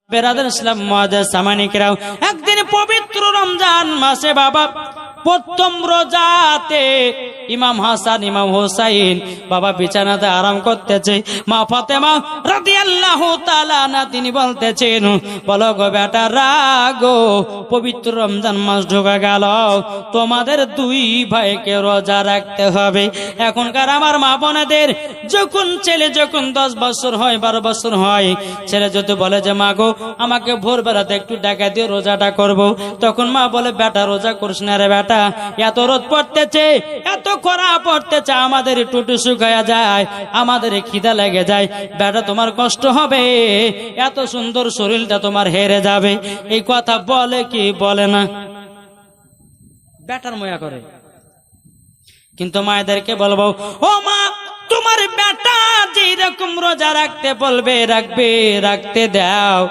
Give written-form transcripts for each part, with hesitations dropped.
বেরাদার ইসলাম মুআজ্জাজ সামানিকরাও, একদিন পবিত্র রমজান মাসে বাবা প্রথম রোজাতে ইমাম হাসান ইমাম হোসাইন বাবা বিছানাতে আরাম করতেছে। মা ফাতেমা রাদিয়াল্লাহু তাআলা আনহা তিনি বলতেছেন, বলো গো বেটা রাগো, পবিত্র রমজান মাস ঢোকা গেল, তোমাদের দুই ভাইকে রোজা রাখতে হবে। এখনকার আমার মা বোনেদের যখন ছেলে যখন 10 বছর হয় 12 বছর হয়, ছেলে যদি বলে যে মা গো আমাকে ভোরবেলাতে একটু ডাকা দিয়ে রোজাটা করব, তখন মা বলে বেটা রোজা করিস না রে বেটা, এত রোদ পড়তেছে এত খরা পড়তেছে, আমাদের টুটু শুকায়া যায়, আমাদের খিদা লেগে যায়, বেটা তোমার কষ্ট হবে, এত সুন্দর শরীরটা তোমার হেরে যাবে। এই কথা বলে কি বলে না? বেটার ময়া করে। কিন্তু মায়েদেরকে বলবো, ও মা তোমার বেটা যেই রকম রোজা রাখতে বলবে রাখবে, রাখতে দাও,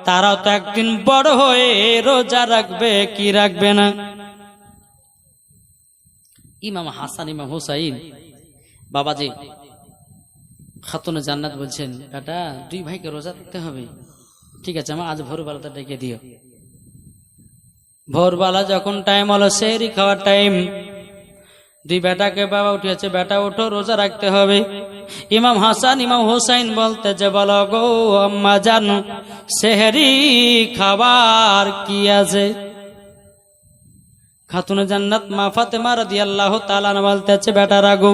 তারাও তো একদিন বড় হয়ে রোজা রাখবে কি রাখবে না। ইমাম হাসান ইমাম হুসাইন বাবাজি খাতুনে জান্নাত বলছেন, বেটা দুই ভাইকে রোজা রাখতে হবে, ঠিক আছে আমার আজ ভোরবেলাটা ডেকে দিও। ভোরবেলা যখন টাইম হলো সেহরি খাওয়ার টাইম, দুই বেটাকে বাবা উঠিয়েছে, বেটা ওঠো রোজা রাখতে হবে। ইমাম হাসান ইমাম হুসাইন বলতে যে বলো গো আম্মা জানো সেহরি খাবার কি আছে? খাতুনে জান্নাত মা ফাতেমা রাদিয়াল্লাহু তাআলা আনহা বলতেছে, বেটা রাগো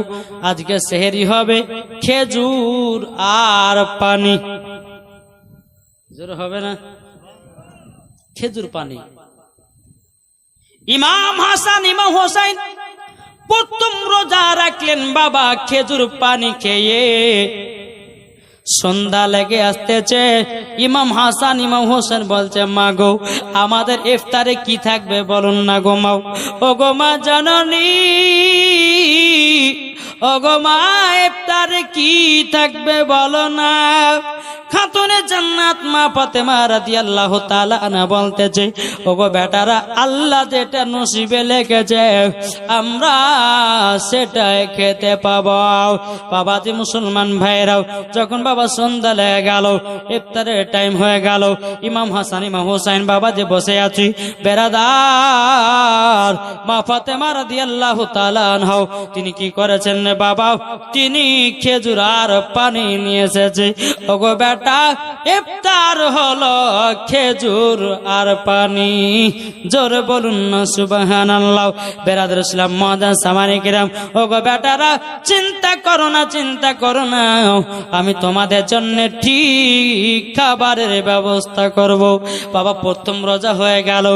আজকে সেহরি হবে খেজুর আর পানি। জোর হবে না? খেজুর পানি। ইমাম হাসান ইমাম হোসেন প্রথম রোজা রাখলেন বাবা খেজুর পানি খেয়ে। সন্ধ্যা লেগে আসতেছে, ইমাম হাসান ইমাম হোসেন বলছে মা গো আমাদের ইফতারে কি থাকবে বলুন না গো মা। ও গো মা জননী, ও গো মা ইফতারে কি থাকবে বলো না। খাতুনে জান্নাত মা ফাতেমা রাদিয়াল্লাহু তাআলা আনহা বলতেছে, ওগো বেটারা আল্লাহ যেটা নসিবে লিখেছে আমরা সেটাই খেতে পাবো। বাবাজি মুসলমান ভাইরাও, যখন বাবা সন্ধ্যা লেগে গেল, ইফতারের টাইম হয়ে গেল, ইমাম হাসান ইমাম হোসেন বাবাজি বসে আছি, বেরাদার মা ফাতেমা রাদিয়াল্লাহু তাআলা আনহা তিনি কি করেছেন বাবা, তিনি খেজুর আর পানি নিয়ে এসেছে। ওগো বেটা ইফতার হলো খেজুর আর পানি। জোরে বলুন না সুবহানাল্লাহ। বেরাদার ইসলাম মুআজ্জাজ সামানিকরাম, ওগো বেটারা চিন্তা করো না, চিন্তা করো না, আমি তোমাদের জন্য ঠিক খাবারের ব্যবস্থা করব। বাবা প্রথম রোজা হয়ে গেল,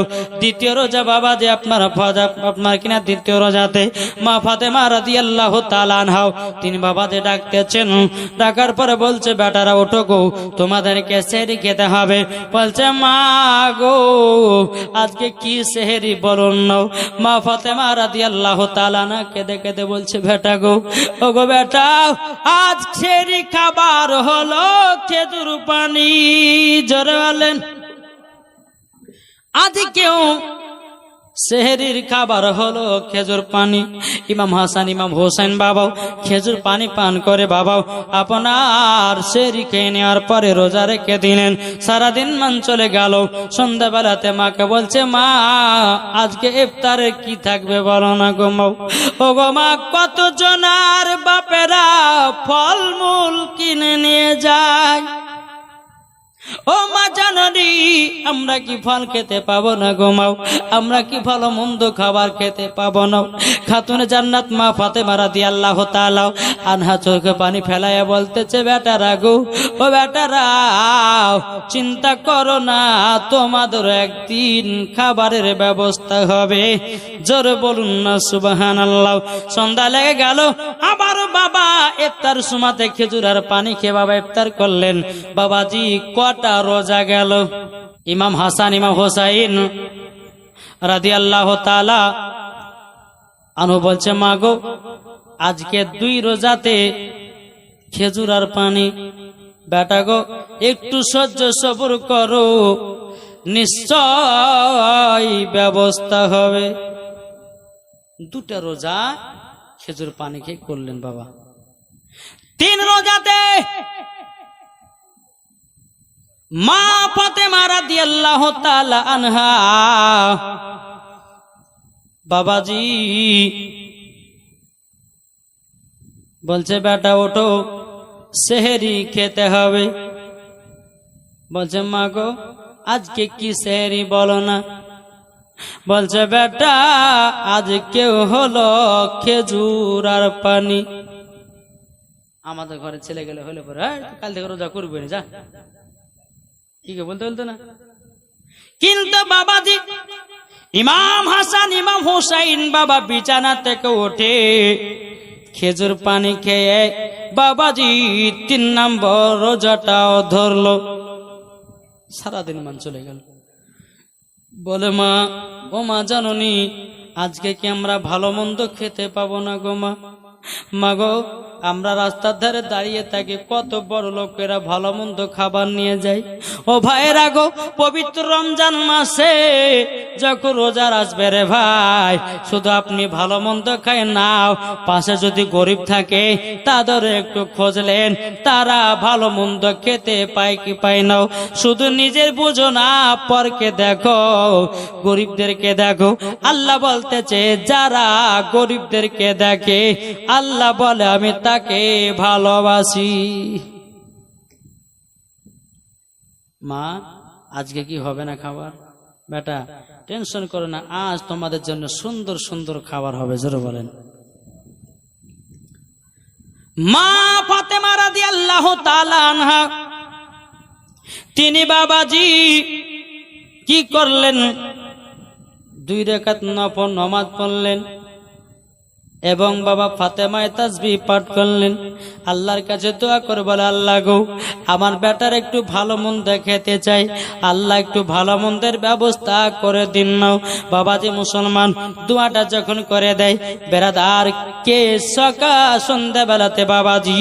দ্বিতীয় রোজা বাবা যে আপনার কিনা দ্বিতীয় রোজাতে মা ফাতেমা রাদিয়াল্লাহু তাআলা আনহা তিনি বাবা যে ডাকতেছেন, ডাকার পরে বলছে বেটারা ওঠো গো তোমাদেরকে সেহরি খেতে হবে। বলছে মা গো আজকে কি সেহরি বলুন না। মা ফাতেমা রাদিয়াল্লাহু তাআলা আনহা কেঁদে কেঁদে বলছে বেটা গো, ও গো বেটা আজ সেহরি খাবার হলো খেজুর পানি। জোরে বলেন আজ কেউ সেহরির খাবার হলো খেজুর পানি। ইমাম হাসান ইমাম হোসেন বাবাও খেজুর পানি পান করে বাবাও আপনার সেহরি খেয়ে নেওয়ার পরে রোজা রেখে দিলেন। সারাদিন মান চলে গেল, সন্ধ্যাবেলাতে মাকে বলছে মা আজকে ইফতারে কি থাকবে বলো না গো মা। ও গো মা কত জনার বাপেরা ফলমূল কিনে নিয়ে যায়, ও মা জাননি আমরা কি ফল খেতে পাবো না গো মা, আমরা কি ভালো মন্দ খাবার খেতে পাবো না। খাতুনে জান্নাত মা ফাতেমা রাদিয়াল্লাহু তাআলা আনহা চোখে পানি ফেলাইয়া বলতেছে বেটারা গো, ও বেটারা চিন্তা করো না, তোমাদের একদিন খাবারের ব্যবস্থা হবে। জোরে বলুন না সুবহানাল্লাহ। সন্ধ্যা লেগে গেল, আবার বাবা ইফতার সুমাতে খেজুর আর পানি খেয়ে বাবা ইফতার করলেন। বাবাজি কটা রোজা গেল? ইমাম হাসান ইমাম হোসাইন রাদিয়াল্লাহু তাআলা আনহু বলছে মা গো আজকে 2 রোজাতে খেজুর আর পানি। বেটা গো একটু সহ্য সবর করো, নিশ্চয় ব্যবস্থা হবে। 2টা রোজা খেজুর পানি খেয়ে করলেন বাবা। 3 রোজাতে মা ফাতেমা রাদিয়াল্লাহু তাআলা আনহা বাবাজি বলছে বেটা ওঠো সেহরি খেতে হবে। বলছে মা গো আজকে কি সেহরি বলো না। বলছে বেটা আজকে হলো খেজুর আর পানি। আমাদের ঘরে ছেলে গেলে হলে পরে কাল থেকে রোজা করবে না, যা কি বলতে বলতো না। কিন্তু বাবাজি ইমাম হাসান ইমাম হুসাইন বাবা বিছানা থেকে ওঠে খেজুর পানি খেয়ে বাবাজি 3 নম্বর রোজাটাও ধরলো। সারাদিন মান চলে গেল। বলে মা ও মা জাননি আজকে কি আমরা ভালো মন্দ খেতে পাবো না গো মা। মা গো আমরা রাস্তার ধারে দাঁড়িয়ে থাকি, কত বড় লোকেরা ভালো মন্দ খাবার নিয়ে যায়। ও ভাইরা গো পবিত্র রমজান মাসে যখন রোজার আসবে রে ভাই, শুধু আপনি ভালো মন্দ খায় নাও, পাশে যদি গরিব থাকে তাদের একটু খোঁজলেন, তারা ভালো মন্দ খেতে পায় কি পায় নাও। শুধু নিজের বুঝো না, পরকে দেখো, গরিবদেরকে দেখো। আল্লাহ বলতেছে যারা গরিবদেরকে দেখে আল্লাহ বলে আমি তাকে ভালোবাসি। মা আজকে কি হবে না খাবার? বেটা টেনশন করো না, আজ তোমাদের জন্য সুন্দর সুন্দর খাবার হবে। জোরে বলেন। মা ফাতেমা রাদিয়াল্লাহু তাআলা আনহা তিনি বাবাজি কি করলেন, 2 রাকাত নফল নামাজ পড়লেন এবং বাবা ফাতেমায় তাসবিহ পাঠ করলেন। আল্লাহর কাছে দোয়া করে বলে আল্লাহ গো আমার বেটার একটু ভালো মন্দ খেতে চাই, আল্লাহ একটু ভালো মন্দের ব্যবস্থা করে দিন নাও। বাবাজি মুসলমান দোয়াটা যখন করে দেয় বেরাদার কে সকাল সন্ধ্যাবেলাতে বাবাজি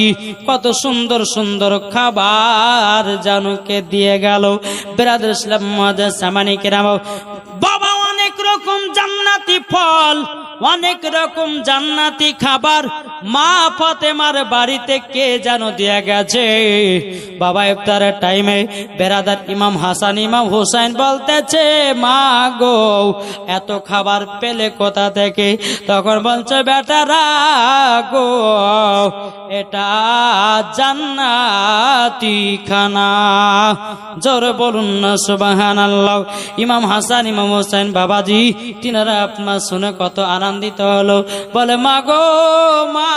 কত সুন্দর সুন্দর খাবার জানুকে দিয়ে গেল। বেরাদার ইসলাম মুআজ্জাজ সামানি কেরাম বাবা অনেক রকম জান্নাতি ফল, অনেক রকম জান্নাতি খাবার মা ফাতেমার বাড়িতে কে যেন দিয়ে গেছে। বাবা ইফতারের টাইমে বেরাদার ইমাম হাসান ইমাম হুসাইন বলতেছে মা গো এত খাবার পেলে কোথা থেকে? তখন বলছে বেটারা গো এটা জান্নাতি খানা। জোরে বলুন না সুবহানাল্লাহ। ইমাম হাসান ইমাম হুসাইন বাবাজি তিনারা আপনার শুনে কত আনন্দিত হলো। বলে মা গো মা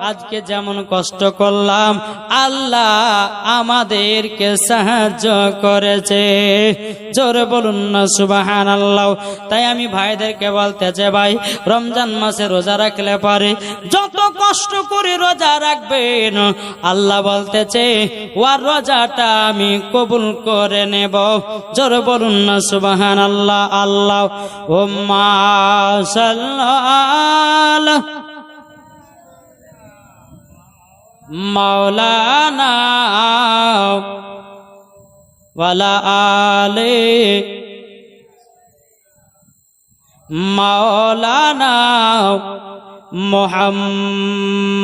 আজকে যেমন কষ্ট করলাম আল্লাহ আমাদেরকে সাহায্য করেছে। জোরে বলুন না সুবহানাল্লাহ। তাই আমি ভাইদেরকে বলতেছে ভাই রমজান মাসে রোজা রাখলে পারে যত কষ্ট করে রোজা রাখবেন আল্লাহ বলতেছে ওর রোজাটা আমি কবুল করে নেব। জোরে বলুন না সুবহানাল্লাহ। আল্লাহ উম্মা সাল্লাল্লাহু মাওলানা ওয়ালা আলে মাওলানা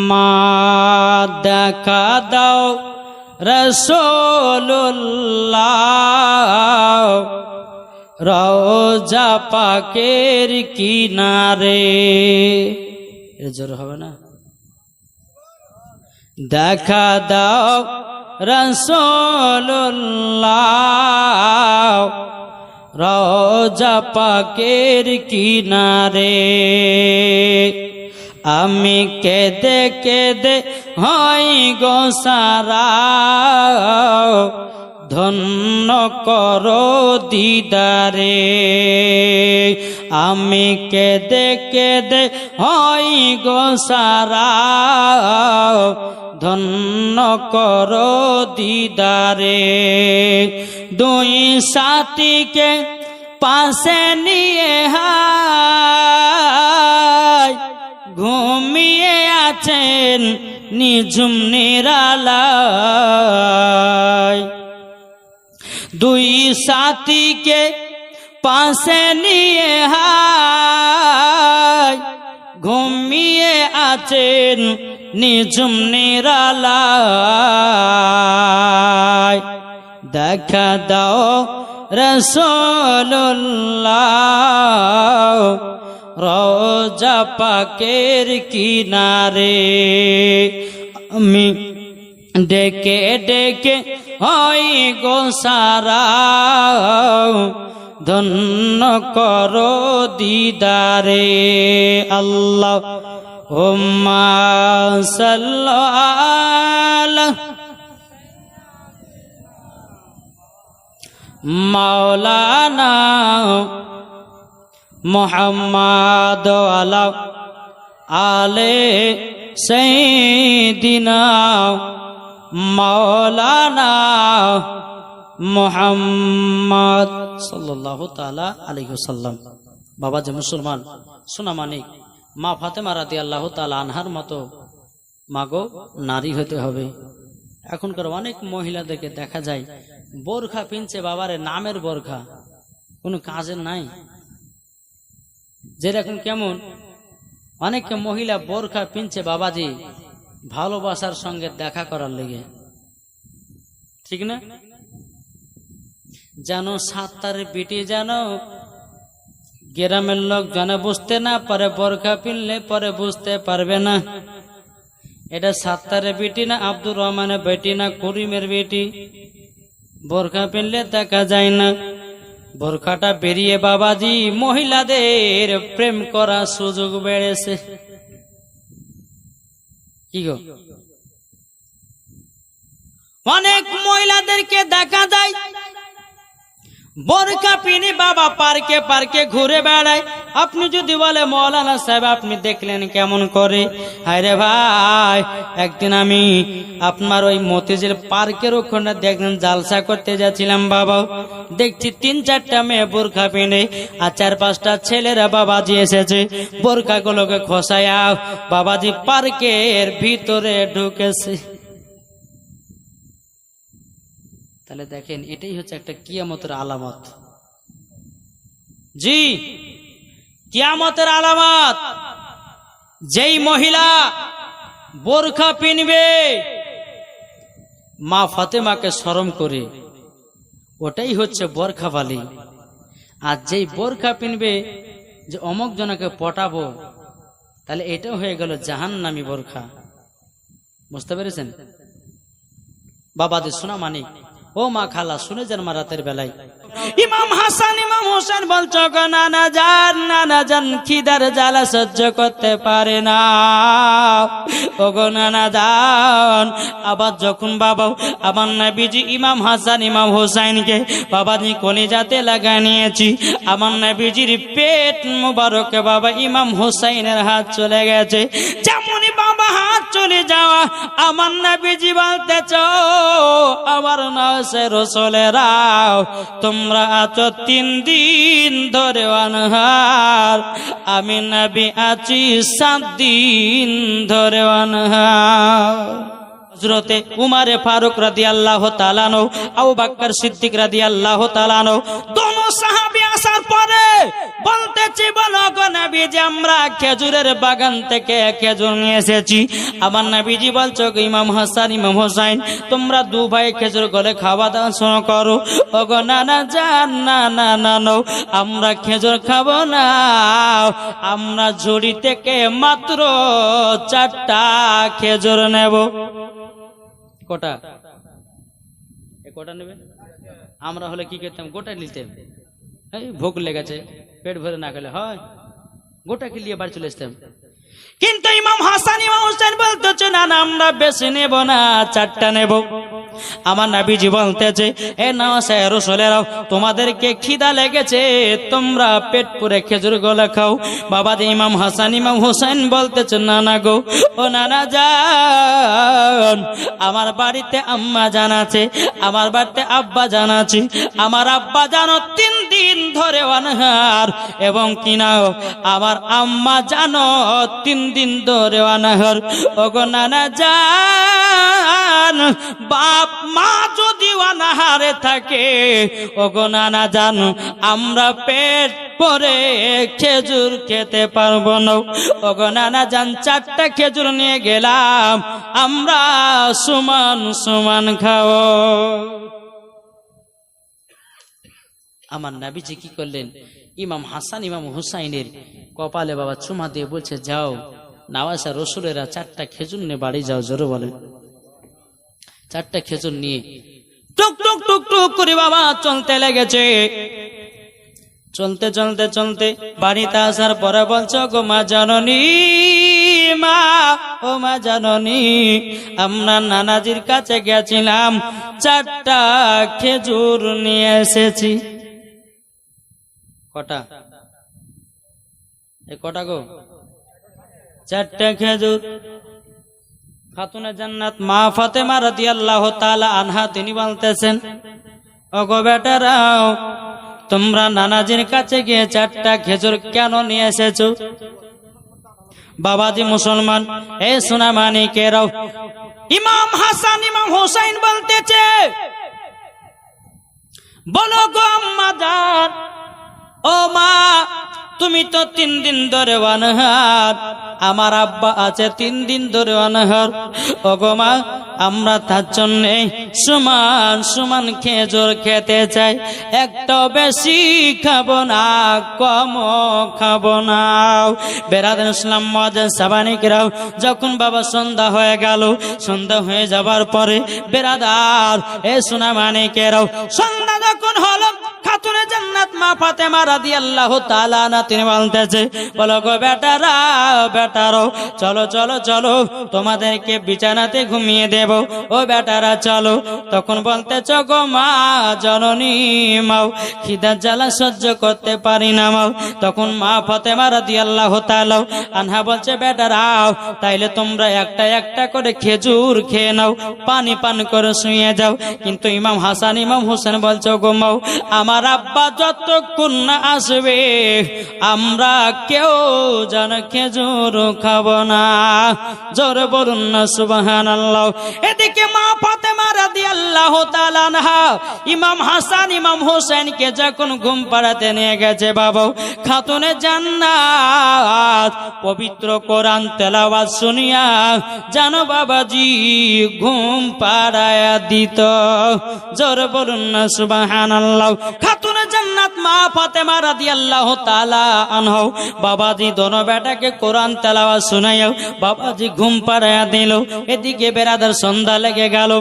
মুহাম্মদ। দেখা দাও রাসূলুল্লাহ রওজা পাকের কিনারে। এর জোর হবে না? দেখা দাও রাসূলুল্লাহ রওজা পাকের কিনারে। আমি কেঁদে কেঁদে হই গো সারা ধন্য করো দিদারে। আমি কেঁদে কেঁদে হই গো সারা ধন্য করো দিদারে। 2 সাথীকে পাশে নিয়ে হায় ঘুমিয়ে আছেন নিঝুম নিরালায়। 2 সাথীকে পাশে নিয়ে হায় ঘুমিয়ে আছেন নিঝুম নিরালায়। দেখা দাও রাসূলুল্লাহ রওজা পাকের কিনারে। আমি ডেকে ডেকে হই গো সারা, ধন্য করো দিদারে। আল্লাহুম্মা সাল্লি আলা মাওলানা মুহাম্মাদ আলা আলে সাইয়্যিদিনা মাওলানা মুহাম্মদ সাল্লাল্লাহু তাআলা আলাইহি ওয়াসাল্লাম। বাবা যে মুসলমান সোনা মানিক, মা ফাতেমা রাদিয়াল্লাহু তাআলা আনহার মতো মাগো নারী হতে হবে। এখনকার অনেক মহিলাদেরকে দেখা যায় বোরখা পিনছে, বাবারে নামের বোরখা, কোনো কাজের নাই। যেরকম কেমন অনেক মহিলা বোরখা পিনছে বাবাজি ভালোবাসার সঙ্গে দেখা করার লেগে, ঠিক না? যেন সাতটার বিটি, যেন গ্রামের লোক যেন বুঝতে না পারে, বোরখা পিনলে পরে বুঝতে পারবে না এটা সাতটার বেটি না আব্দুর রহমানের বেটি না করিমের বেটি। বোরখা পিনলে দেখা যায় না। বোরখাটা বেরিয়ে বাবাজি মহিলাদের প্রেম করার সুযোগ বেড়েছে। কি গো, অনেক মহিলাদেরকে দেখা যায় বোরখা পিনে বাবা পার্কে পার্কে ঘুরে বেড়ায়। আপনি যদি বলে মৌলানা সাহেব আপনি দেখলেন কেমন করে, আরে ভাই একদিন আমি আপনার ওই মতিঝিল পার্কের ওখানে দেখলেন জালসা করতে যাচ্ছিলাম বাবা, দেখছি 3-4টা মেয়ে বোরখা পিনে আর 4-5টা ছেলেরা বাবাজি এসেছে, বোরখা গুলোকে খসায়া বাবাজি পার্কের ভিতরে ঢুকেছে। তাহলে দেখেন এটাই হচ্ছে একটা কিয়ামতের আলামত। জি, কিয়ামতের আলামত। যেই মহিলা বোরখা পিনবে মা ফাতেমাকে শরম করে, ওটাই হচ্ছে বোরখাওয়ালি। আর যেই বোরখা পিনবে যে অমুক জনকে পটাবো, তাহলে এটাও হয়ে গেল জাহান্নামী বোরখা। বুঝতে পেরেছেন বাবাদের সোনা মানিক, ও মা খালা শুনে যান মা রাতের বেলায় ইমাম হাসান ইমাম হোসেন বলছো গো নানা জান খিদার জ্বালা সহ্য করতে পারে না। ও গো নানা জান, আবার যখন বাবা আমার নবীজি ইমাম হাসান ইমাম হোসেনকে বাবাজি কলিজাতে লাগা নিয়েছি, আমার নবীজির পেট মুবারকে বাবা ইমাম হোসেনের হাত চলে গেছে। যেমনই বাবা হাত চলে যাওয়া আমার নবীজি বলতেছ আমার নসে রসুলেরাও তোমরা আছো 3 দিন ধরে অনহার, আমি নবী আছি 7 দিন ধরে অনহার। হযরতে উমরে ফারুক রাদিয়াল্লাহু তাআলা আনহু, আবু বকর সিদ্দিক রাদিয়াল্লাহু তাআলা আনহু দোনো সাহাবী আসার পরে বলতেছি বলো গো নবীজি আমরা খেজুরের বাগান থেকে খেজুর নিয়ে এসেছি। আমার নবীজি বলছো ইমাম হাসান ইমাম হোসেন তোমরা 2 ভাই খেজুর গলে খাওয়া দাওয়া শুরু করো। ও গো নানা জান না আমরা খেজুর খাবো না, আমরা ঝুড়ি থেকে মাত্র 4টা খেজুর নেব। কোটা নেবে? আমরা হলে কি করতাম, গোটা নিতাম। ভোগ লেগেছে পেট ভরে না খেলে হয়, গোটা কি নিয়ে বাড়ি চলে আসতাম। কিন্তু ইমাম হাসান ইমাম হোসেন বলতেছে না আমরা বেশি নেব না, 4টা নেব। আমার নবীজি বলতেছে এ নওয়াসে রাসূলেরাও তোমাদেরকে খিদা লেগেছে, তোমরা পেট পুরে খেজুর গোলা খাও। বাবা ইমাম হাসান ইমাম হোসেন বলতেছে না গো, ও নানা জান আমার বাড়িতে আম্মা জান আছে, আমার বাড়িতে আব্বা জান আছে। আমার আব্বা জানো 3 দিন ধরে অনাহার, এবং কিনা আমার আম্মা জানো 3 দিন ধরে অনাহার। ও গো নানা জান বাপ মা যদি অনাহারে থাকে, ও গো নানা জান আমরা পেট পরে খেজুর খেতে পারবো না। ও গো নানা জান 4টা খেজুর নিয়ে গেলাম, আমরা সমান সমান খাও। আমার নবীজি কি করলেন, ইমাম হাসান ইমাম হুসাইনের কপালে বাবা চুমা দিয়ে বলছে, যাও নওয়াসা রসুলেরা 4টা খেজুর নিয়ে বাড়ি যাও। জোরে বলেন। 4টা খেজুর নিয়ে টুক টুক টুক টুক করে বাবা চলতে লেগেছে। চলতে চলতে চলতে বাড়িতে আসার পরে বলছো, গো মা জননী, মা ও মা জননী, আমরা নানাজির কাছে গেছিলাম, 4টা খেজুর নিয়ে এসেছি। কটা? কটা গো? 4টা খেজুর। খাতুনে জান্নাত মা ফাতেমা রাদিয়াল্লাহু তাআলা আনহা তিনি বলতেছেন, ওগো বেটারাও, তোমরা নানাজির কাছে গিয়ে 4টা খেজুর কেন নিয়ে এসেছো? বাবাজি মুসলমান, এ সোনা মানিকেরাও, ইমাম হাসান ইমাম হুসাইন বলতেছে, বলো গো আম্মা জান, ও মা, তুমি তো 3 দিন ধরে অনাহার, আমার আব্বা আছে 3 দিন ধরে অনাহার। ও গো মা, আমরা তার জন্য সমান সমান খেজুর খেতে চাই, একটাও বেশি খাবো না, কম খাবো না। বেরাদার ইসলাম মুআজ্জাজ সাবানিকরাও, যখন বাবা সন্ধ্যা হয়ে গেল, সন্ধ্যা হয়ে যাবার পরে বেরাদার এ সোনা মানিকেরাও, সন্ধ্যা যখন হলো, খাতুনে জান্নাত মা ফাতেমা রাদিয়াল্লাহু তাআলা আনহা তিনি বলতেছে, বলো গো বেটারা, বেটারো, চলো চলো চলো, তোমাদেরকে বিছানাতে ঘুমিয়ে দেব। ও বেটারা চলো। তখন বলতেছ, গো মা জননী, মাও খিদার জ্বালা সহ্য করতে পারি না মাও। তখন মা ফাতেমা রাদিয়াল্লাহু তাআলা আনহা বলছে, বেটারাও, তাইলে তোমরা একটা একটা করে খেজুর খেয়ে নাও, পানি পান করে শুয়ে যাও। কিন্তু ইমাম হাসান ইমাম হোসেন বলছো, গো মাও, আমার আব্বা যতক্ষণ না আসবে আমরা কেউ যেন খেজুর খাবো না। জোরে বলুন না সুবহানাল্লাহ। এদিকে মা ফাতেমা রাদিয়াল্লাহু তাআলা আনহা ইমাম হাসান ইমাম হোসেনকে যখন ঘুম পাড়াতে নিয়ে গেছে, বাবা খাতুনে জান্নাত পবিত্র কোরআন তেলাওয়াত শুনিয়া জানো বাবাজি ঘুম পাড়ায়া দিত। জোরে বলুন না সুবহানাল্লাহ। খাতুনে জান্নাত মা ফাতেমা রাদিয়াল্লাহু তাআলা আনহা বাবাজি দোনো বেটাকে কোরআন তেলাওয়াত শুনাইয়া বাবাজি ঘুম পাড়ায়া দিল। এদিকে বেরাদার সন্ধ্যা লেগে গেল।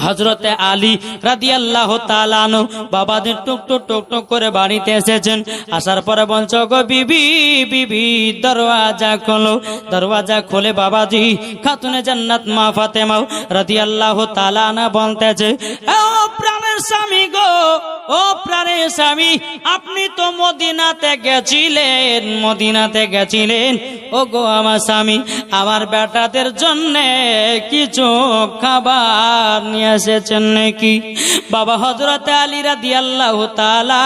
হযরতে আলী রাদিয়াল্লাহু তাআলা আনহু বাবাদের টুক টুক টুক টুক করে বাড়িতে এসেছেন। আসার পরে বলছো, গো বিবি, বিবি দরওয়াজা খোলো। দরওয়াজা খুলে বাবাজি খাতুনে জান্নাত মা ফাতেমা রাদিয়াল্লাহু তাআলা আনহা বলতেছে, ও প্রাণের স্বামী গো, ও প্রাণের স্বামী, আপনি তো মদিনাতে গেছিলেন, মদিনাতে গেছিলেন। ও গো আমার স্বামী, আমার বেটাদের জন্য কিছু খাবার নিয়ে এসেছেন নাকি? বাবা হযরতে আলী রাদিয়াল্লাহু তাআলা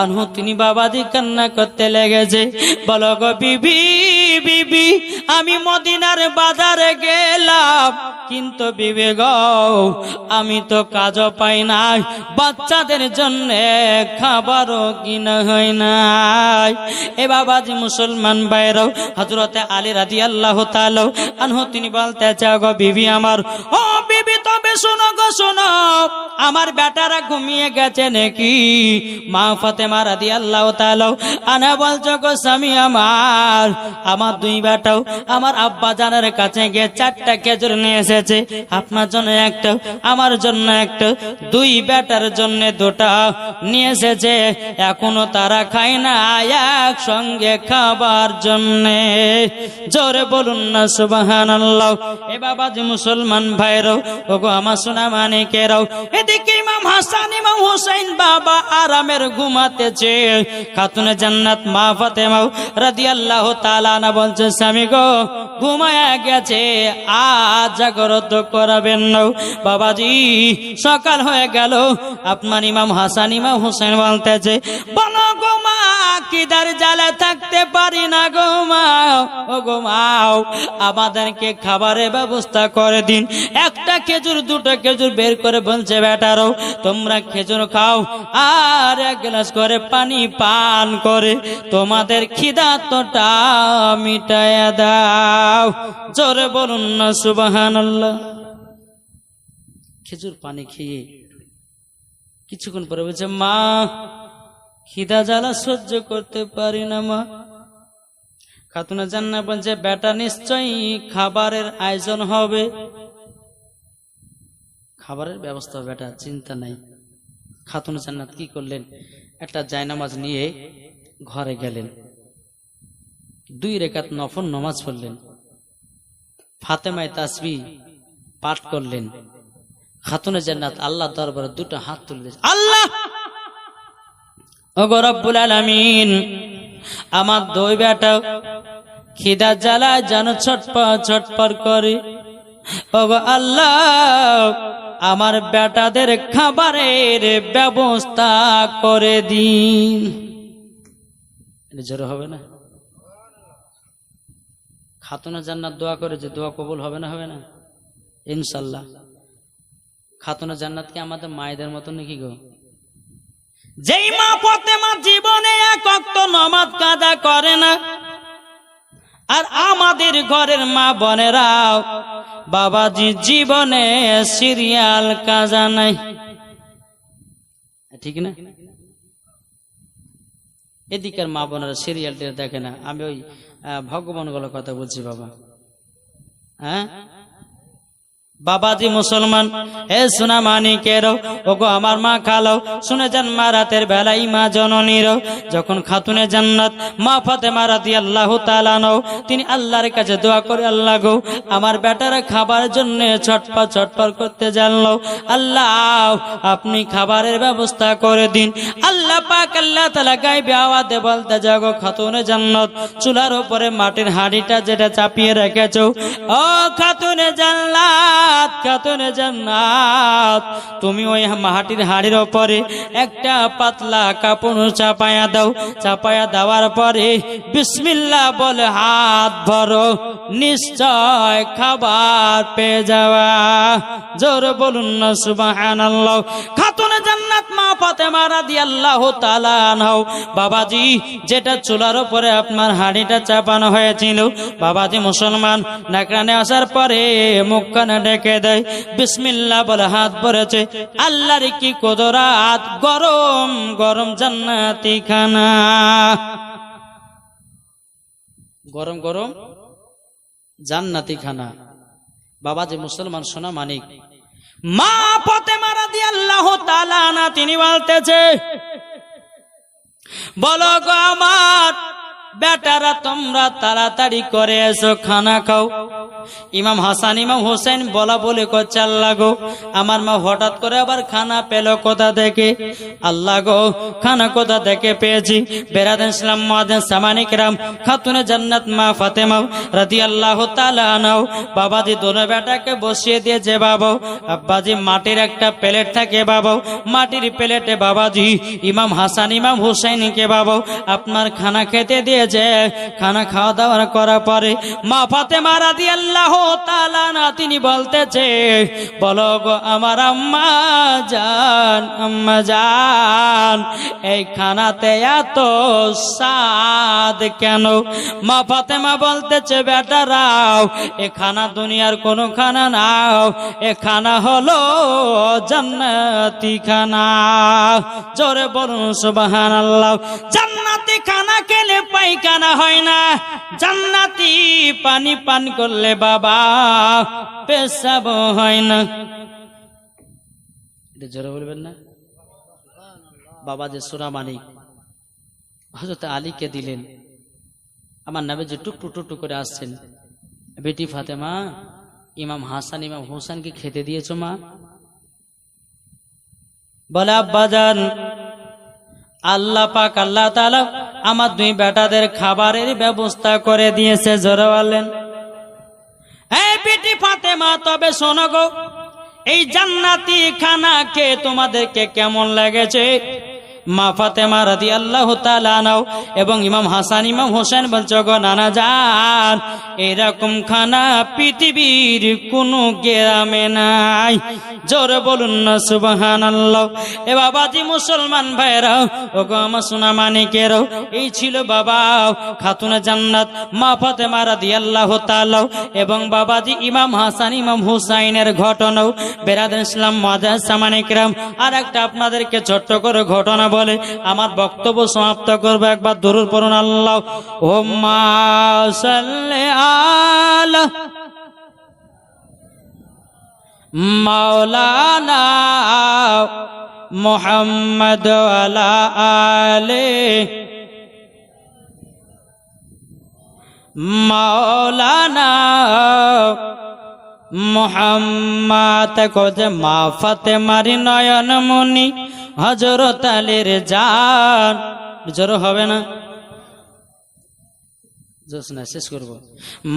আনহু তিনি বাবাজি কান্না করতে লেগেছে। বলো গো বিবি, বিবি, আমি মদিনার বাজারে গেলাম, কিন্তু বিবি গো, আমি তো কাজও পাই নাই, বাচ্চাদের জন্য খাবারও কিনা হয় নাই। এ বাবাজি মুসলমান ভাইরাও, হযরতে আলী রাদিয়াল্লাহু তাআলা আনহু তিনি বলতেছে, গো বিবি আমার, ও বিবি তবে শোনো গো শোনো, আমার বেটারা ঘুমিয়ে গেছে নাকি? মা ফাতেমা রাদিয়াল্লাহু তাআলা আনহা বলছো, গো স্বামী আমার, আমার 2 বেটাও আমার আব্বা জানের কাছে গিয়ে 4টা খেজুর নিয়ে এসেছে, আপনার জন্য একটা, আমার জন্য একটা, 2 বেটার জন্য 2টা নিয়ে এসেছে। এখনো তারা খায় না, একসঙ্গে খাবার জন্য। জোরে বলুন না সুবহানাল্লাহ। এ বাবাজি মুসলমান ভাইরাও, ওগো আমার সোনা মানিকেরাও, এদিকে ইমাম হাসান ইমাম হুসাইন বাবা আরামের ঘুমাতেছে। খাতুনে জান্নাত মা ফাতেমা রাদিয়াল্লাহু তাআলা আনহা বলছে, স্বামী গো ঘুমায়া গেছে, আজ জাগরত করাবেন না। বাবাজি সকাল হয়ে গেল, আপনার ইমাম হাসান ইমাম হুসাইন বলতেছে, বলো গো মা, কিদার জ্বালা থাকতে পারি না গো মা, ও গো মাও, আমাদেরকে খাবারের ব্যবস্থা করে দিন। একটা খেজুর 2টা খেজুর বের করে বলছে, বেটারও তোমরা খেজুর খাও আর 1 গ্লাস করে পানি পান করে তোমাদের খিদাতটা মিটায়া দাও। জোরে বলুন না সুবহানাল্লাহ। খেজুর পানি খেয়ে কিছুক্ষণ পরে বলছে, মা খিদা জ্বালা সহ্য করতে পারি না মা। খাতুনে জান্নাত বলছে, বেটা নিশ্চয়ই খাবারের আয়োজন হবে, খাবারের ব্যবস্থা বেটা, চিন্তা নাই। খাতুনে জান্নাত কি করলেন, একটা জায়নামাজ নিয়ে ঘরে গেলেন, 2 রাকাত নফল নামাজ পড়লেন, ফাতেমায়ে তাসবিহ পাঠ করলেন। খাতুনে জান্নাত আল্লাহ দরবারে 2টা হাত তুলে দিয়েছে, আল্লাহ ওগো রব্বুল আলামিন, আমার 2 বেটা খিদা জ্বালায় যেন ছটপট ছটপট করে, ওগো আল্লাহ আমার বেটাদের খাবারের ব্যবস্থা করে দিন। জোরে হবে না? খাতুনে জান্নাত দোয়া করে, যে দোয়া কবুল হবে না? হবে না ইনশাল্লাহ। খাতুনে জান্নাত কি আমাদের মায়েদের মতো নাকি গো? যেই মা ফাতেমা জীবনে 1 ওয়াক্ত নামাজ কাজা করে না, আর আমাদের ঘরের মা বোনেরাও বাবাজি জীবনে সিরিয়াল কাজা নাই, ঠিক না? এদিকের মা বোনেরা সিরিয়ালটা দেখে না। আমি ওই ভগবান গুলোর কথা বলছি বাবা। হ্যাঁ বাবাজি মুসলমান, হে সোনা মানিকেরও, ওগো আমার মা খালো, শুনে যান মা রাতের বেলায় মা জননীর যখন খাতুনে জান্নাত মা ফাতেমা রাদিয়াল্লাহু তাআলা আনহা তিনি আল্লাহর কাছে দোয়া করে, আল্লাহ গো আমার বেটারা খাবার জন্য ছটপট ছটপট করতে জানলো, আল্লাহ আপনি খাবারের ব্যবস্থা করে দিন। আল্লাহ পাক আল্লাহ তাআলা গায়বে আওয়াজে বলতে যাগো খাতুনে জান্নাত, চুলার উপরে মাটির হাঁড়িটা যেটা চাপিয়ে রেখেছো, ও খাতুনে জান্নাত, খাতুনে জান্নাত তুমি ওই মাটির হাঁড়ির উপরে একটা পাতলা কাপড় চাপায়া দাও। চাপায়া দেওয়ার পরে বিসমিল্লাহ বলে হাত ভরো, নিশ্চয় খাবার পেয়ে যাওয়া। জোর বলুন না সুবহানাল্লাহ। খাতুনে জান্নাত মা ফাতেমা রাদিয়াল্লাহু তাআলা আনহা বাবাজি যেটা চুলার উপরে আপনার হাঁড়িটা চাপানো হয়েছিল, বাবাজি মুসলমান নাকরানে আসার পরে মুখখানে ডেকে দেয়, বিসমিল্লাহ বলে হাত ভরেছে। আল্লাহর কি কুদরত, গরম গরম জান্নাতি খানা, গরম গরম জান্নাতি খানা। বাবাজি মুসলমান সোনা মানিক, মা ফাতেমা রাদিয়াল্লাহু তাআলা আনহা তিনি বলতেছে, বলো গো আমার বেটারা তোমরা তাড়াতাড়ি করে এসো, খানা খাও। ইমাম হাসান ইমাম হোসেন বলা বলে করছে, আল্লাহ গো আমার মা হঠাৎ করে আবার খানা পেল কোথা থেকে? আল্লাহ গো খানা কোথা থেকে পেয়েছি? বেরাদান ইসলাম মুআদ্দিন সামানিক রাম, খাতুনে জান্নাত মা ফাতেমা রাদিয়াল্লাহু তাআলা আনহা বাবাজি দোনো বেটাকে বসিয়ে দিয়েছে। বাবা আব্বাজি মাটির একটা প্লেট থাকে, বাবা মাটির প্লেটে বাবাজি ইমাম হাসান ইমাম হোসেনকে বাবা আপনার খানা খেতে দিয়ে খানা খাওয়া দাওয়া করার পরে মা ফাতেমা রাদিয়াল্লাহু তাআলা আনহা তিনি বলতেছে, বলো গো আমার আম্মা জান, আম্মা জান এই খানাতে এত স্বাদ কেন? মা ফাতেমা বলতেছে, বেটারাও এ খানা দুনিয়ার কোন খানা নাও, এ খানা হলো জান্নাতি খানা। জোরে বলুন সুবহানাল্লাহ। জান্নাতি খানা খেলে পায়খানা হয় না, জান্নাতি পানি পান করলে বাবা পেশাব হয় না। এটা জোরে বলবেন না? বাবা যে সূরা মানিক হযরত আলীকে দিলেন, আমার নবী যে টুকটু টুকটু করে আসছেন, বেটি ফাতেমা ইমাম হাসান ইমাম হোসেনকে খেতে দিয়েছো মা? বলে আব্বাজান আল্লাহ পাক আল্লাহ তাআলা আমার 2 বেটাদের খাবারের ব্যবস্থা করে দিয়েছে। জোরে বলেন, এই বেটি ফাতেমা তবে শোনো গো, এই জান্নাতি খানা খেয়ে তোমাদেরকে কেমন লেগেছে? মা ফাতেমা রাদিয়াল্লাহু তাআলা আনহা এবং ইমাম হাসান ইমাম হোসেন বলছে গো নানা জান এরকম খানা পৃথিবীর কোনো গ্রামে নাই। জোরে বলুন না সুবহানাল্লাহ। এ বাবাজি মুসলমান ভাইরা ও গো আমার সোনা মানিকেরাও, এই ছিল বাবা খাতুনে জান্নাত মা ফাতেমা রাদিয়াল্লাহু তাআলা এবং বাবাজি ইমাম হাসান ইমাম হুসাইনের ঘটনাও। বেরাদার ইসলাম মুআজ্জাজ সামানে কিরাম, আর একটা আপনাদেরকে ছোট্ট করে ঘটনা বলে আমার বক্তব্য সমাপ্ত করব। একবার দরুদ পড়ুন আল্লাহুম্মা সাল্লি আলা মাওলানা মুহাম্মদ ওয়ালা আলে মাওলানা মুহাম্মদ। কোজে মা ফাতেমার নয়ন মনি হযরত আলীর জান। জোর হবে না, শেষ করব।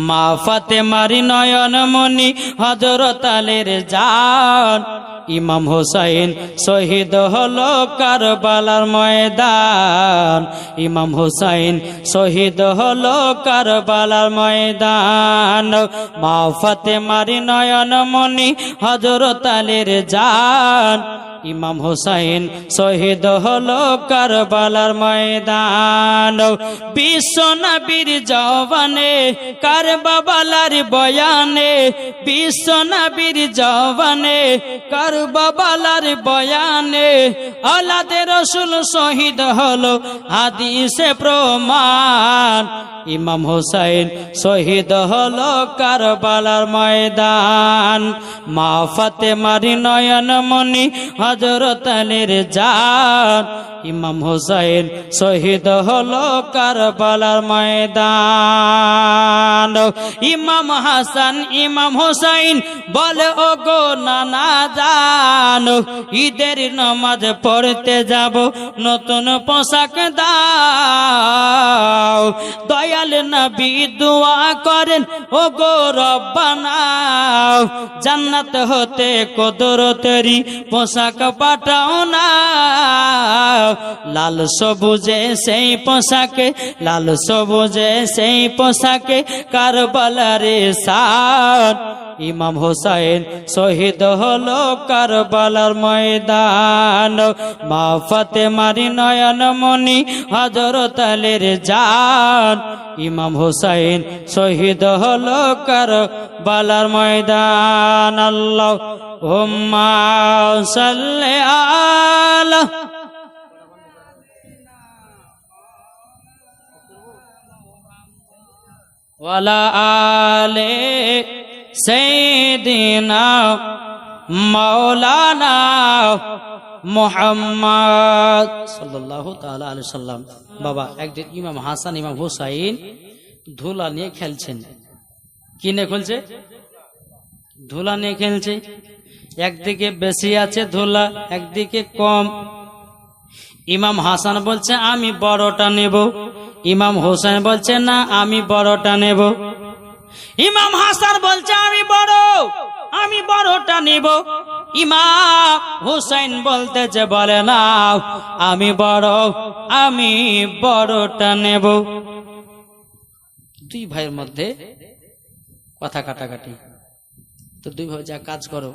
মা ফাতেমার নয়ন মনি হযরত আলীর জান, ইমাম হোসাইন শহীদ হলো কারবালার ময়দান। ইমাম হোসাইন শহীদ হলো কারবালার ময়দান। মা ফাতেমার নয়ন মনি হযরত আলীর জান, ইমাম হোসাইন শহীদ হলো কারবালার ময়দান। বিশ্ব নবীর জওয়ানে কারবালার বয়ানে, বিশ্ব নবীর জওয়ানে কারবালার বয়ানে আওলাদে রাসূল শহীদ হলো হাদিসে প্রমাণ। ইমাম হোসাইন শহীদ হলো কারবালার ময়দান। মা ফাতেমার নয়ন মনি হযরত আলীর জান, ইমাম হোসাইন শহীদ হলো কারবালার ময়দান। ইমাম হাসান ইমাম হোসাইন বলে ও গো নানা জান ঈদের নামাজ পড়তে যাব নতুন পোশাক দাও। দয়াল নবী দোয়া করেন ও গো রব্বানা জান্নাত হতে কুদরতেরি পোশাক পাঠাও না। লাল সবুজে সেই পোশাকে, লাল সবুজে সেই পোশাকে কারবালারে শান। ইমাম হোসাইন শহীদ হলো কারবালার ময়দান। মা ফাতেমার নয়ন মনি হযরত আলীর জান, ইমাম হোসাইন শহীদ হলো কারবালার ময়দান। আল্লাহুম্মা সাল্লি আলা ওয়ালা আলে সাইয়্যিদিনা মাওলানা মুহাম্মদ সাল্লাল্লাহু তাআলা আলাইহি সাল্লাম। বাবা একদিন ইমাম হাসান ইমাম হুসাইন ধুলা নিয়ে খেলছেন। কি নিয়ে খেলছে? ধুলা নিয়ে খেলছে। একদিকে বেশি আছে ধুলা, একদিকে কম। ইমাম হাসান বলছে আমি বড়টা নেব, ইমাম হোসেন বলছে না আমি বড়টা নেব। ইমাম হাসান বলছে আমি বড়টা নেব। ইমাম হুসাইন বলতেছে বলে না আমি বড়টা নেব। দুই ভাইয়ের মধ্যে কথা কাটাকাটি। তো দুই ভাই যা কাজ করো,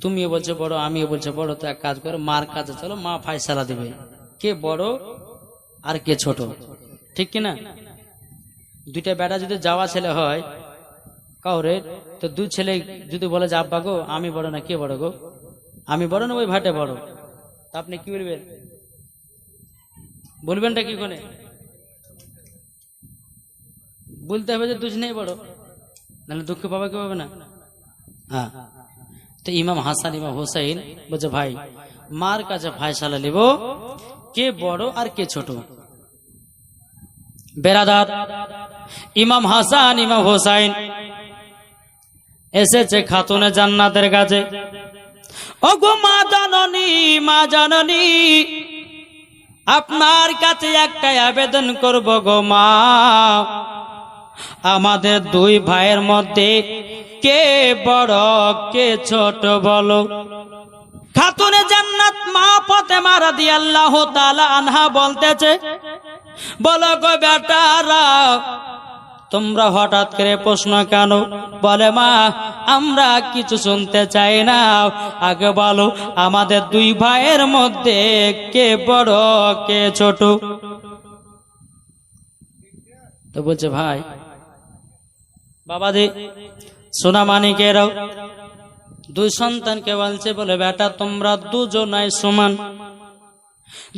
তুমিও বলছো বড় আমিও বলছো বড়, তো এক কাজ করো মার কাছে চলো, মা ফায়সালা দিবে কে বড় আর কে ছোট, ঠিক কিনা? দুইটা বেটা যদি যাওয়া ছেলে হয় কাউরে, তো দুই ছেলে যদি বলে যে আব্বা গো আমি বড় না কে বড় গো, আমি বড় না ওই ভাইটা বড়, তা আপনি কি বলবেন? বলবেনটা কি করে? বলতে হবে যে দুজনেই বড়, নাহলে দুঃখ পাবে কেউ পাবে না। হ্যাঁ, তো ইমাম হাসান ইমাম হুসাইন বলছে ভাই মার কাছে ফায়সালা নিব কে বড় আর কে ছোট। বেরাদার ইমাম হাসান ইমাম হুসাইন এসেছে খাতুনে জান্নাতের কাছে। ওগো মা জাননী আপনার কাছে একটা আবেদন করব গো মা, আমাদের দুই ভাইয়ের মধ্যে কে বড় কে ছোট বলো। খাতুনে জান্নাত মা ফাতেমা রাদিয়াল্লাহু তাআলা আনহা বলতেছে, বলো গো বেটারা, তোমরা হঠাৎ করে প্রশ্ন কেন? বলে মা, আমরা কিছু শুনতে চাই না, আগে বলো আমাদের দুই ভাইয়ের মধ্যে কে বড় কে ছোট? তো বলছে ভাই বাবাজি সোনা মানিকেরাও দুই সন্তানকে বলছে, বলে বেটা তোমরা দুজনাই সমান।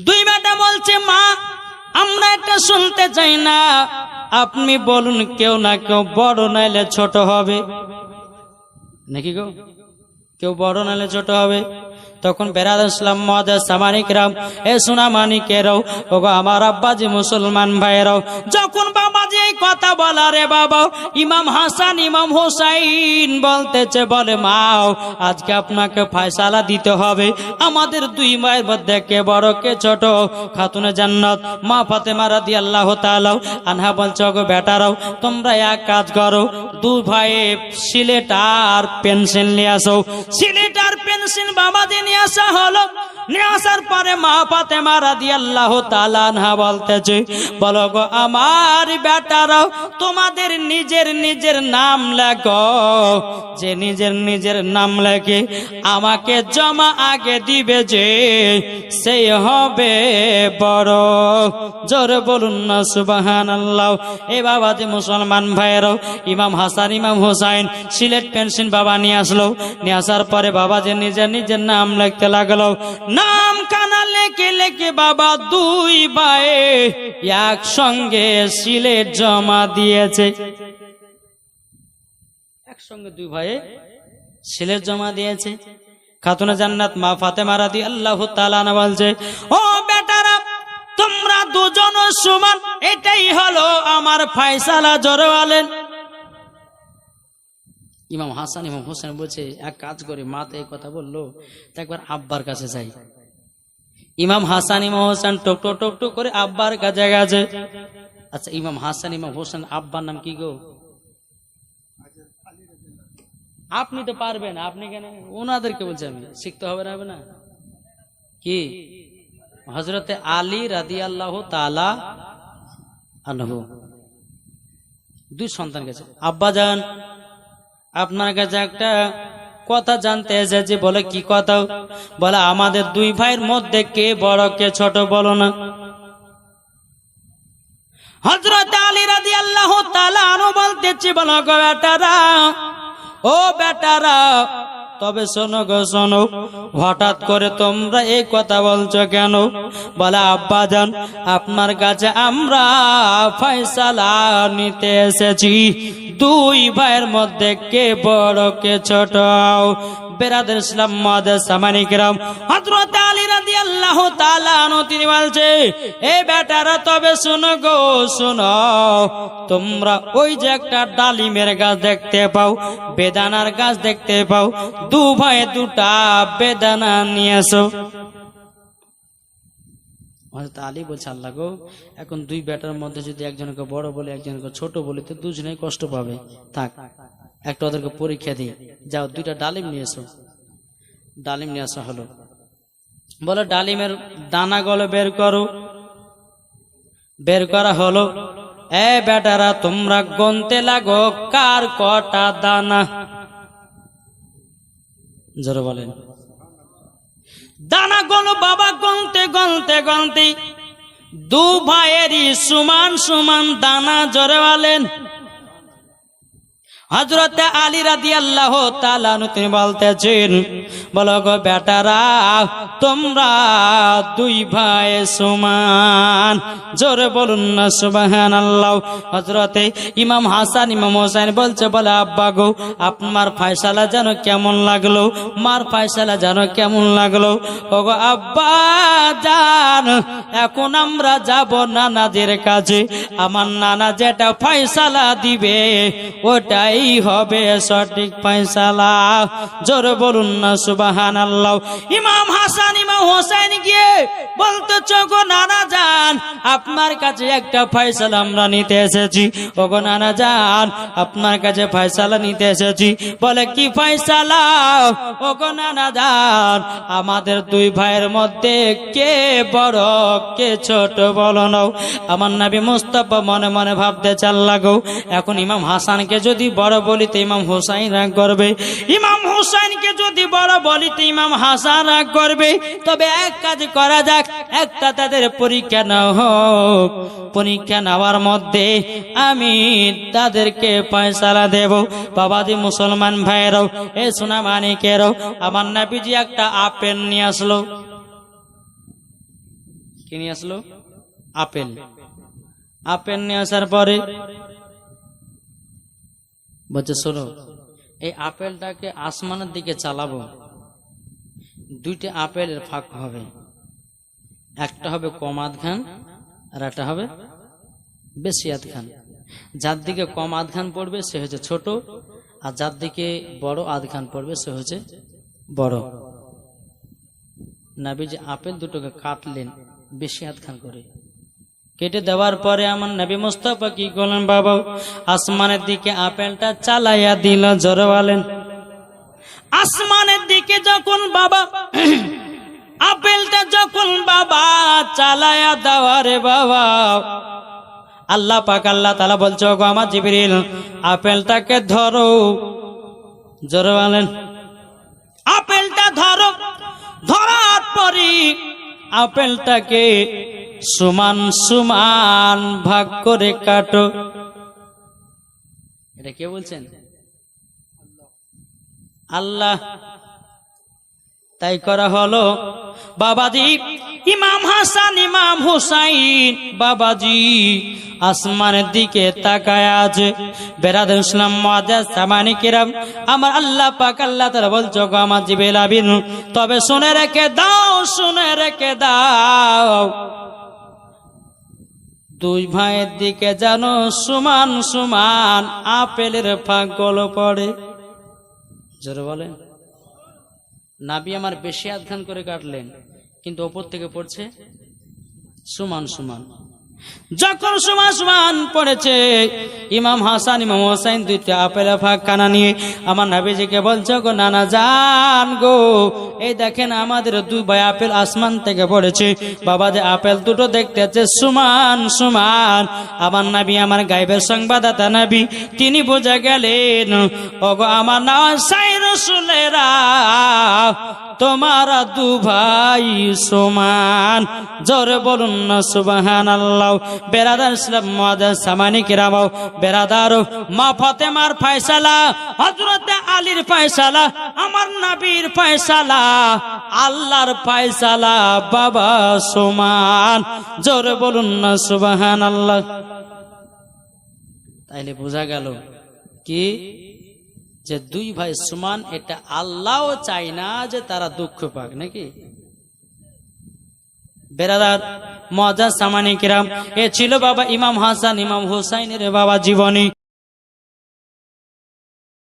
দুই বেটা বলছে মা, আমরা এটা শুনতে চাই না, আপনি বলুন কেউ না কেউ বড় নাইলে ছোট হবে নাকি গো? কেউ বড় নাইলে ছোট হবে। তখন বেরাদার ইসলাম মুআজ্জাজ সামানিকরাম, এ সোনা মানিকেরাও, ওগো আমার আব্বাজি মুসলমান ভাইয়েরাও, যখন বাবাজি এই কথা বলা রে বাবা, ইমাম হাসান ইমাম হোসাইন বলতেছে, বলে মাও আজকে আপনাকে ফয়সালা দিতে হবে, আমাদের দুই মায়ের মধ্যে কে বড় কে ছোট। খাতুনে জান্নাত মা ফাতেমা রাদিয়াল্লাহু তাআলা আনহা বলছে, ওগো বেটারাও তোমরা এক কাজ করো, দুই ভাই সিলেট আর পেন্সিল নিয়ে আসো। সিলেট আর পেন্সিল বাবাজি নিয়ে আসা হলো। নিয়ে আসার পরে মা ফাতেমা রাদিয়াল্লাহু তাআলা আনহা বলতেছে, বলো গো আমার বেটারাও তোমাদের নিজের নিজের নাম লেখো, যে নিজের নিজের নাম লেখে আমাকে জমা আগে দিবে যে সেই হবে বড়। জোরে বলুন না সুবহানাল্লাহ। এ বাবাজি মুসলমান ভাইয়েরাও, ইমাম হাসান ইমাম হোসাইন সিলেট পেন্সিল বাবা নিয়ে আসলো। নিয়ে আসার পরে বাবাজি নিজের নিজের নাম লিখতে লাগলো। নাম কানা লেখে লেখে বাবা দুই ভাই একসঙ্গে সিলেট জমা দিয়েছে। একসঙ্গে দুই ভাই সিলেট জমা দিয়েছে। খাতুনে জান্নাত মা ফাতেমা রাদিয়াল্লাহু তাআলা আনহা বলছে, ও বেটারা তোমরা দুজন সমান, এটাই হলো আমার ফয়সালা। জোরে বলেন। ইমাম হাসান ইমাম হোসেন বলছে, এক কাজ করি, মা তো এই কথা বললো, একবার আব্বার কাছে যাই। ইমাম হাসান ইমাম হোসেন টুক টুক টুক করে আব্বার কাছে গেছে। আচ্ছা ইমাম হাসান ইমাম হোসেন আব্বার নাম কি গো? আপনি তো পারবেন, আপনি কেন? ওনাদেরকে বলছি আমি, শিখতে হবে না কি? হযরতে আলী রাদিয়াল্লাহু তাআলা আনহু দুই সন্তান গেছে। আব্বা জান আপনার কাছে একটা কথা জানতে এসেছি। বলে কি কথা? বলে আমাদের দুই ভাইয়ের মধ্যে কে বড় কে ছোট বলো না। হযরত আলী রাদিয়াল্লাহু তাআলা আনহু বলতেছে, বলো গো বেটারা, ও বেটারা তবে শোনো গো শোনো, হঠাৎ করে তোমরা এই কথা বলছো কেন? বলে আব্বা জান আপনার কাছে আমরা ফয়সালা নিতে এসেছি, দুই ভাইয়ের মধ্যে কে বড় কে ছোট। বেরাদার ইসলাম মুআজ্জাজ সামানিকরাম, হযরত আলী রাদিয়াল্লাহু তাআলা আনহু তিনি বলছে, এ বেটারা তবে শোনো গো শোনো, তোমরা ওই যে একটা ডালিমের গাছ দেখতে পাও, বেদানার গাছ দেখতে পাও, দু ভাই দুটা বেদানা নিয়ে আসো। হযরত আলী বলছে, আল্লাহ গো, এখন দুই বেটার মধ্যে যদি একজনকে বড় বলে একজনকে ছোট বলে তো দুজনেই কষ্ট পাবে, থাক একটা ওদেরকে পরীক্ষা দিই, যাও দুইটা ডালিম নিয়ে এসো। ডালিম নিয়ে আসা হলো। বলে ডালিমের দানাগুলো বের করো। বের করা হলো। এ বেটারা তোমরা গুনতে লাগো কার কটা দানা। জোরে বলেন। দানাগুলো বাবা গুনতে গুনতে গুনতে দু ভাইয়েরই সমান সমান দানা। জোরে বলেন। হযরত আলী রাদিয়াল্লাহু তাআলা তিনি বলতেছেন, বলো গো বেটারা তোমরা দুই ভাই সমান। জোরে বলুন না সুবহানাল্লাহ। হযরত ইমাম হাসান ইমাম হোসেন বলছে, বলে আব্বা গো আপনার ফয়সালা যেন কেমন লাগলো, মার ফয়সালা যেন কেমন লাগলো। ওগো আব্বা জান এখন আমরা যাব নানাদের কাছে, আমার নানা যেটা ফয়সালা দিবে ওটাই এটাই হবে সঠিক ফয়সালা। জোরে বলুন না সুবহানাল্লাহ। ইমাম হাসান ইমাম হোসেন গিয়ে বলতেছে, গো নানা যান, আপনার কাছে একটা ফয়সালা আমরা নিতে এসেছি। ও গো নানা যান, আপনার কাছে ফয়সালা নিতে এসেছি। বলে কি ফয়সালা? ও গো নানা যান, আমাদের দুই ভাইয়ের মধ্যে কে বড় কে ছোট বলো নাও। আমার নবী মুস্তাফা মনে মনে ভাবতে চাল লাগো, এখন ইমাম হাসানকে যদি বড় বলি তো ইমাম হোসাইন রাগ করবে, ইমাম হোসাইনকে যদি বড় বলি তো ইমাম হাসান রাগ করবে। তবে এক কাজ করা যাক, একটা তাদের পরীক্ষা নেওয়া হোক, পরীক্ষা নেওয়ার মধ্যে আমি তাদেরকে ফয়সালা দেব। বাবাজি মুসলমান ভাইয়েরাও, এ সোনা মানিকেরাও, আমার নবীজি একটা আপেল নিয়ে আসলো। কি নিয়ে আসলো? আপেল। আপেল নিয়ে আসার পরে বলছে, শোনো, এই আপেলটাকে আসমানের দিকে চালাবো, দুইটা আপেলের ফাঁক হবে, একটা হবে কম আধ খান আর একটা হবে বেশি আধ খান। যার দিকে কম আধ খান পড়বে সে হচ্ছে ছোট, আর যার দিকে বড় আধ খান পড়বে সে হচ্ছে বড়। নবীজি আপেল দুটোকে কাটলেন বেশি আধ খান করে। কেটে দেওয়ার পরে আমার নবী মুস্তাফা কি করলেন বাবা? আসমানের দিকে আপেলটা চালাইয়া দিল। জোরে বলেন। আসমানের দিকে যখন বাবা আপেলটা যখন বাবা চালাইয়া দেওয়ারে বাবা, আল্লাহ পাক আল্লাহ তাআলা বলছে, গো আমার জিবরিল, আপেলটাকে ধরো। জোরে বলেন। আপেলটা ধরো। ধরার পরে আপেলটাকে সমান সমান ভাগ করে কাটো। এটা কে বলছেন? আল্লাহ। তাই করা হলো। বাবাজি ইমাম হাসান ইমাম হুসাইন বাবাজি আসমানের দিকে তাকায় আছে। বেরাদর ইসলাম মুআজ্জাজ সামানি কিরাম, আমার আল্লাহ পাক আল্লাহ তাআলা বলছো, গো আমার জিবরিল আমিন, তবে শুনে রেখে দাও, শুনে রেখে দাও, দুই ভাইয়ের দিকে যেন সমান সমান আপেলের ফাঁকগুলো পড়ে। জোরে বলেন। নাবি আমার বেশি আধখান করে কাটলেন, কিন্তু ওপর থেকে পড়ছে সমান সমান। যখন সমান সমান পড়েছে, ইমাম হাসান ইমাম হোসেন দুইটা আপেলের ফাঁক কানা নিয়ে আমার নবীজিকে বলছে, গো নানা জান গো, এই দেখেন আমাদের দুই ভাই আপেল আসমান থেকে পড়েছে। বাবা যে আপেল দুটো দেখতেছে সমান সমান। আমার নবী আমার গায়বের সংবাদদাতা নবী, তিনি বুঝে গেলেন, ওগো আমার নওয়াসাই রাসূলেরা, তোমারা দু ভাই সমান। জোরে বলুন না সুবহানাল্লাহ। বেরাদার ইসলাম মুআজ্জাজ সামানি কিরাম, বেরাদার, মা ফাতেমার ফয়সালা, হযরত আলীর ফয়সালা, আমার নবীর ফয়সালা, আল্লাহর ফয়সালা, বাবা সমান। জোরে বলুন না সুবহানাল্লাহ। তাইলে বোঝা গেল কি, যে দুই ভাই সমান, এটা আল্লাহও চায় না যে তারা দুঃখ পাক, নাকি? বেরাদার মুআজ্জাজ সামানি কিরাম, এ ছিল বাবা ইমাম হাসান ইমাম হুসাইনের বাবা জীবনী।